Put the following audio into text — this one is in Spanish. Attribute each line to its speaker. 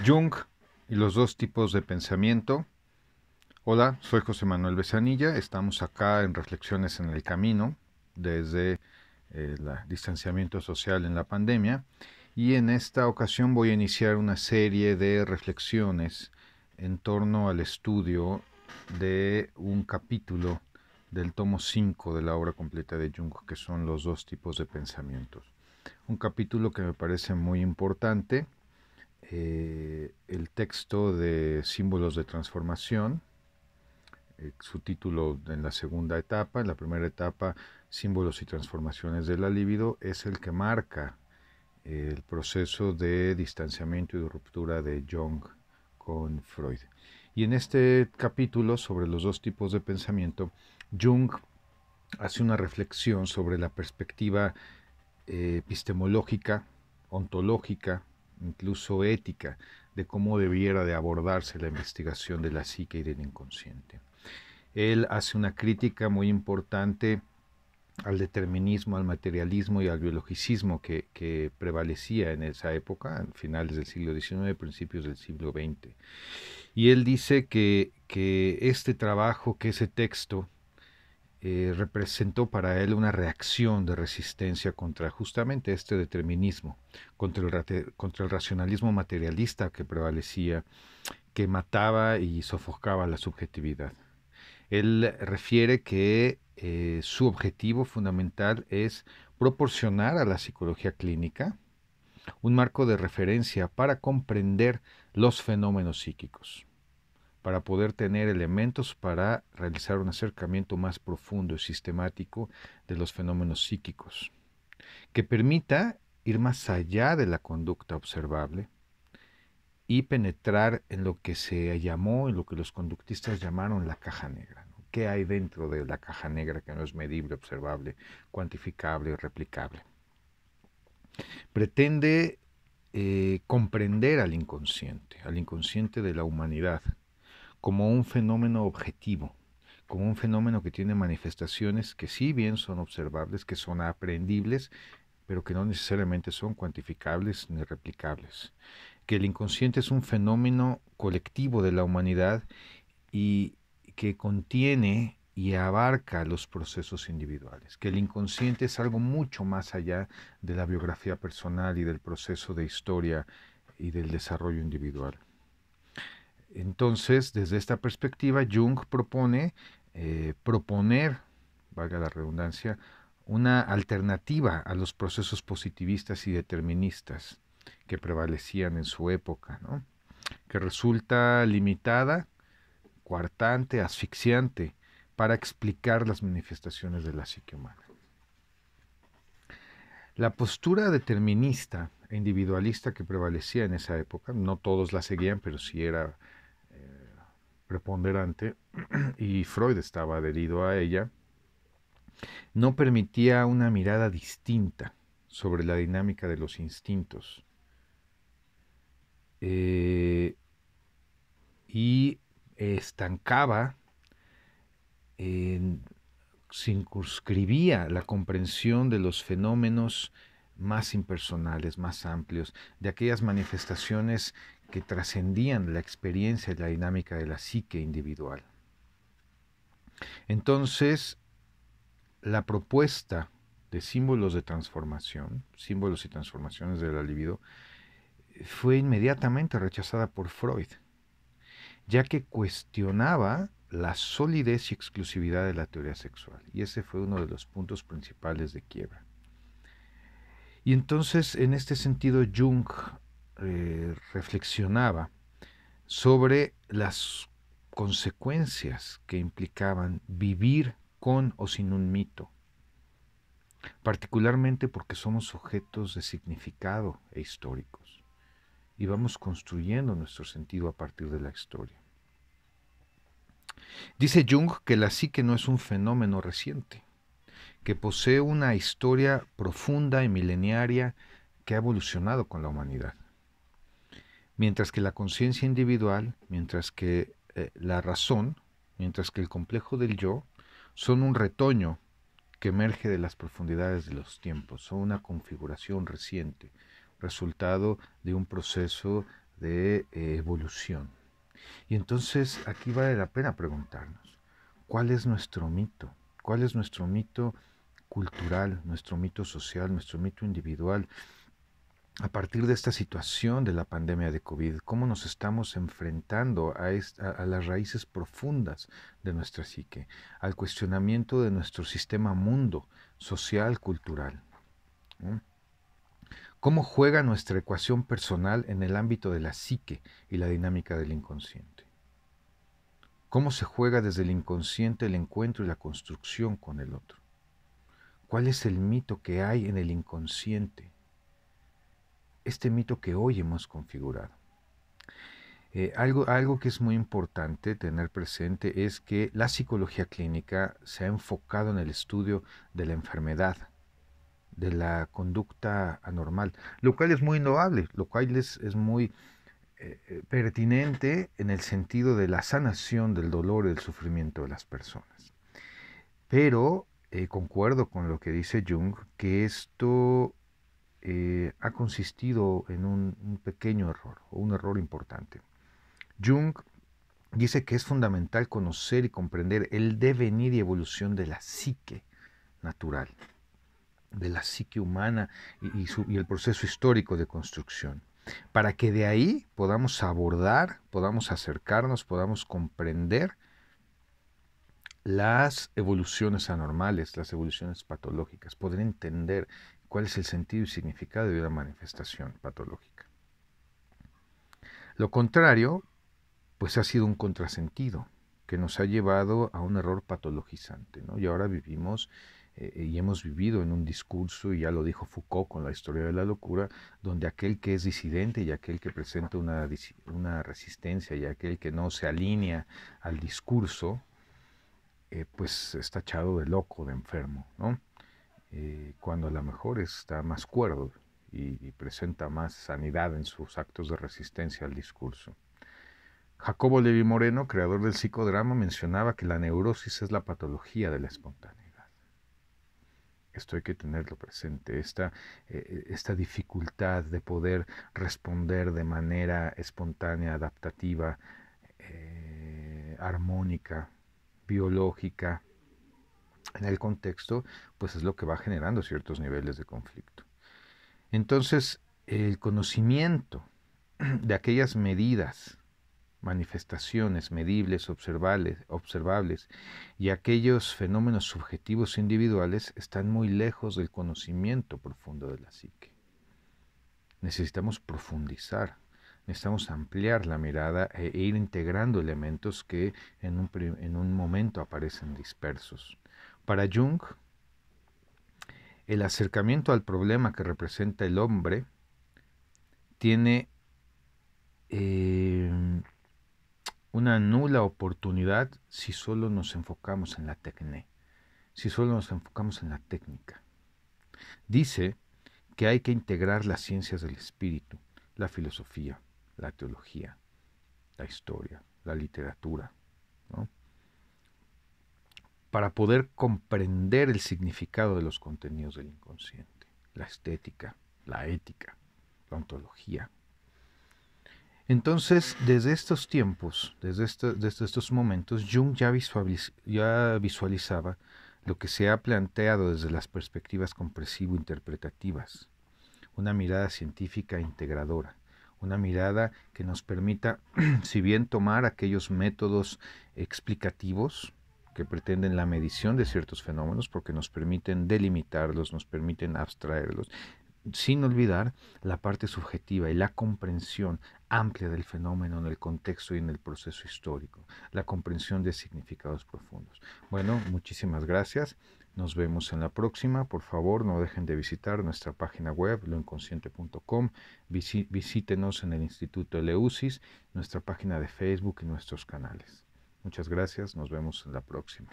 Speaker 1: Jung y los dos tipos de pensamiento. Hola, soy José Manuel Besanilla. Estamos acá en Reflexiones en el Camino desde el distanciamiento social en la pandemia. Y en esta ocasión voy a iniciar una serie de reflexiones en torno al estudio de un capítulo del tomo 5 de la obra completa de Jung, que son los dos tipos de pensamientos. Un capítulo que me parece muy importante, el texto de Símbolos de Transformación, su título en la segunda etapa. En la primera etapa, Símbolos y Transformaciones de la libido, es el que marca el proceso de distanciamiento y de ruptura de Jung con Freud. Y en este capítulo sobre los dos tipos de pensamiento, Jung hace una reflexión sobre la perspectiva epistemológica, ontológica, incluso ética, de cómo debiera de abordarse la investigación de la psique y del inconsciente. Él hace una crítica muy importante al determinismo, al materialismo y al biologicismo que prevalecía en esa época, en finales del siglo XIX, principios del siglo XX. Y él dice que este trabajo, que ese texto, representó para él una reacción de resistencia contra justamente este determinismo, contra el racionalismo materialista que prevalecía, que mataba y sofocaba la subjetividad. Él refiere que su objetivo fundamental es proporcionar a la psicología clínica un marco de referencia para comprender los fenómenos psíquicos, para poder tener elementos para realizar un acercamiento más profundo y sistemático de los fenómenos psíquicos, que permita ir más allá de la conducta observable y penetrar en lo que se llamó, en lo que los conductistas llamaron la caja negra, ¿no? ¿Qué hay dentro de la caja negra que no es medible, observable, cuantificable y replicable? Pretende comprender al inconsciente de la humanidad, como un fenómeno objetivo, como un fenómeno que tiene manifestaciones que sí bien son observables, que son aprendibles, pero que no necesariamente son cuantificables ni replicables. Que el inconsciente es un fenómeno colectivo de la humanidad y que contiene y abarca los procesos individuales, que el inconsciente es algo mucho más allá de la biografía personal y del proceso de historia y del desarrollo individual. Entonces, desde esta perspectiva, Jung propone proponer, valga la redundancia, una alternativa a los procesos positivistas y deterministas que prevalecían en su época, ¿no? Que resulta limitada, coartante, asfixiante para explicar las manifestaciones de la psique humana. La postura determinista e individualista que prevalecía en esa época, no todos la seguían, pero sí era preponderante, y Freud estaba adherido a ella, no permitía una mirada distinta sobre la dinámica de los instintos, eh, y estancaba, circunscribía la comprensión de los fenómenos más impersonales, más amplios, de aquellas manifestaciones que trascendían la experiencia y la dinámica de la psique individual. Entonces, la propuesta de símbolos de transformación, símbolos y transformaciones de la libido, fue inmediatamente rechazada por Freud, ya que cuestionaba la solidez y exclusividad de la teoría sexual. Y ese fue uno de los puntos principales de quiebra. Y entonces, en este sentido, Jung reflexionaba sobre las consecuencias que implicaban vivir con o sin un mito, particularmente porque somos sujetos de significado e históricos y vamos construyendo nuestro sentido a partir de la historia. Dice Jung que la psique no es un fenómeno reciente, que posee una historia profunda y mileniaria que ha evolucionado con la humanidad. Mientras que la conciencia individual, mientras que la razón, mientras que el complejo del yo, son un retoño que emerge de las profundidades de los tiempos, son una configuración reciente, resultado de un proceso de evolución. Y entonces aquí vale la pena preguntarnos, ¿cuál es nuestro mito? ¿Cuál es nuestro mito cultural, nuestro mito social, nuestro mito individual? A partir de esta situación de la pandemia de COVID, ¿cómo nos estamos enfrentando a las raíces profundas de nuestra psique, al cuestionamiento de nuestro sistema mundo social, cultural? ¿No? ¿Cómo juega nuestra ecuación personal en el ámbito de la psique y la dinámica del inconsciente? ¿Cómo se juega desde el inconsciente el encuentro y la construcción con el otro? ¿Cuál es el mito que hay en el inconsciente? Este mito que hoy hemos configurado. Algo que es muy importante tener presente es que la psicología clínica se ha enfocado en el estudio de la enfermedad, de la conducta anormal, lo cual es muy loable, lo cual es muy pertinente en el sentido de la sanación del dolor y del sufrimiento de las personas. Pero concuerdo con lo que dice Jung, que esto ha consistido en un pequeño error, o un error importante. Jung dice que es fundamental conocer y comprender el devenir y evolución de la psique natural, de la psique humana y el proceso histórico de construcción, para que de ahí podamos abordar, podamos acercarnos, podamos comprender las evoluciones anormales, las evoluciones patológicas, poder entender cuál es el sentido y significado de una manifestación patológica. Lo contrario, pues ha sido un contrasentido que nos ha llevado a un error patologizante, ¿no? Y ahora vivimos y hemos vivido en un discurso, y ya lo dijo Foucault con la historia de la locura, donde aquel que es disidente y aquel que presenta una resistencia y aquel que no se alinea al discurso, pues está tachado de loco, de enfermo, ¿no? Cuando a lo mejor está más cuerdo y presenta más sanidad en sus actos de resistencia al discurso. Jacobo Levi Moreno, creador del psicodrama, mencionaba que la neurosis es la patología de la espontaneidad. Esto hay que tenerlo presente, esta dificultad de poder responder de manera espontánea, adaptativa, armónica, biológica, en el contexto, pues es lo que va generando ciertos niveles de conflicto. Entonces, el conocimiento de aquellas medidas, manifestaciones medibles, observables, y aquellos fenómenos subjetivos individuales están muy lejos del conocimiento profundo de la psique. Necesitamos profundizar, necesitamos ampliar la mirada e ir integrando elementos que en un momento aparecen dispersos. Para Jung, el acercamiento al problema que representa el hombre tiene una nula oportunidad si solo nos enfocamos en la técnica, si solo nos enfocamos en la técnica. Dice que hay que integrar las ciencias del espíritu, la filosofía, la teología, la historia, la literatura, ¿no? Para poder comprender el significado de los contenidos del inconsciente, la estética, la ética, la ontología. Entonces, desde estos tiempos, desde estos momentos, Jung ya visualizaba lo que se ha planteado desde las perspectivas compresivo-interpretativas, una mirada científica integradora, una mirada que nos permita, si bien tomar aquellos métodos explicativos que pretenden la medición de ciertos fenómenos, porque nos permiten delimitarlos, nos permiten abstraerlos, sin olvidar la parte subjetiva y la comprensión amplia del fenómeno en el contexto y en el proceso histórico, la comprensión de significados profundos. Bueno, muchísimas gracias. Nos vemos en la próxima. Por favor, no dejen de visitar nuestra página web, loinconsciente.com. Visítenos en el Instituto Eleusis, nuestra página de Facebook y nuestros canales. Muchas gracias. Nos vemos en la próxima.